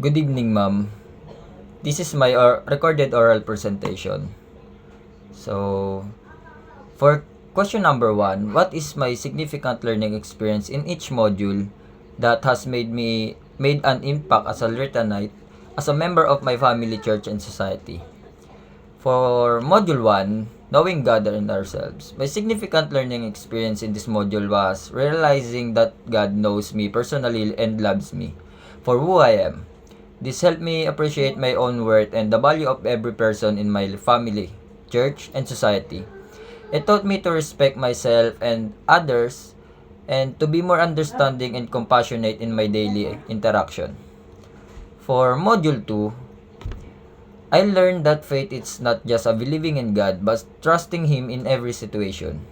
Good evening, ma'am. This is my recorded oral presentation. So, for question number 1, what is my significant learning experience in each module that has made an impact as a Lutheranite, as a member of my family, church, and society? For module 1, knowing God and ourselves, my significant learning experience in this module was realizing that God knows me personally and loves me for who I am. This helped me appreciate my own worth and the value of every person in my family, church, and society. It taught me to respect myself and others and to be more understanding and compassionate in my daily interaction. For Module 2, I learned that faith is not just a believing in God but trusting Him in every situation.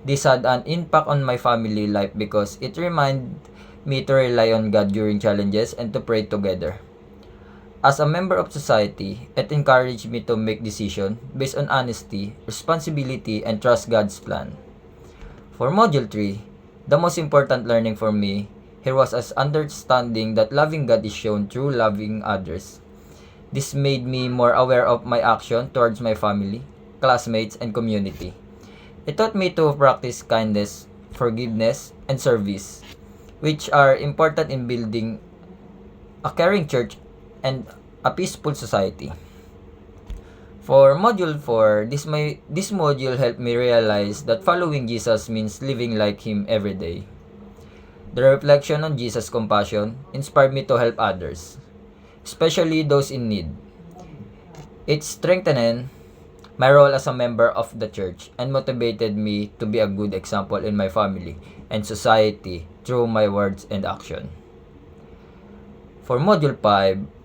This had an impact on my family life because it reminded me to rely on God during challenges and to pray together. As a member of society, it encouraged me to make decisions based on honesty, responsibility, and trust God's plan. For Module 3, the most important learning for me here was as understanding that loving God is shown through loving others. This made me more aware of my action towards my family, classmates, and community. It taught me to practice kindness, forgiveness, and service, which are important in building a caring church and a peaceful society. For Module 4, this module helped me realize that following Jesus means living like Him every day. The reflection on Jesus' compassion inspired me to help others, especially those in need. It strengthened my role as a member of the church and motivated me to be a good example in my family and society through my words and action. For Module 5,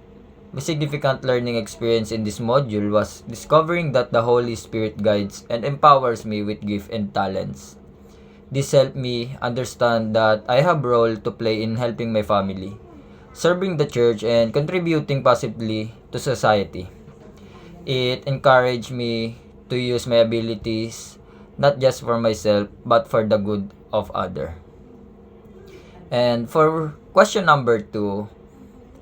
my significant learning experience in this module was discovering that the Holy Spirit guides and empowers me with gifts and talents. This helped me understand that I have a role to play in helping my family, serving the church, and contributing positively to society. It encouraged me to use my abilities not just for myself but for the good of others. And for question number 2,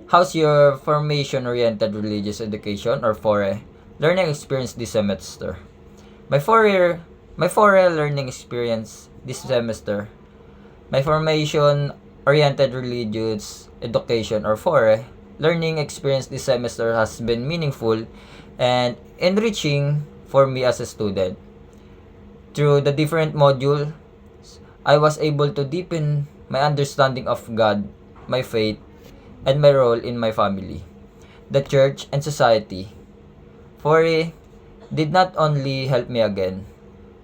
how's your formation-oriented religious education or FORE learning experience this semester? My FORE learning experience this semester, my formation-oriented religious education or FORE learning experience this semester has been meaningful and enriching for me as a student. Through the different modules, I was able to deepen my understanding of God, my faith, and my role in my family, the church, and society. FORE did not only help me gain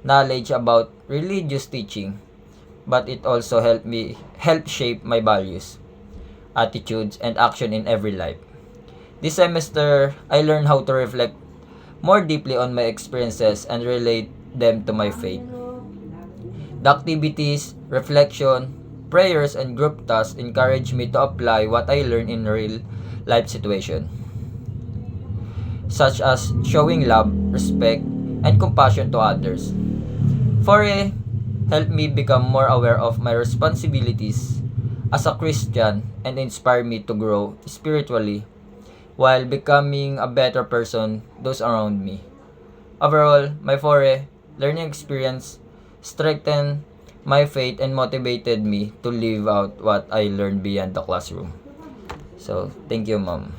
knowledge about religious teaching, but it also helped shape my values, attitudes, and action in every life. This semester, I learned how to reflect more deeply on my experiences and relate them to my faith. The activities, reflection, prayers, and group tasks encourage me to apply what I learned in real life situations, such as showing love, respect, and compassion to others. FORE helped me become more aware of my responsibilities as a Christian and inspire me to grow spiritually while becoming a better person those around me. Overall, my FORE learning experience strengthened my faith and motivated me to live out what I learned beyond the classroom. So, thank you, ma'am.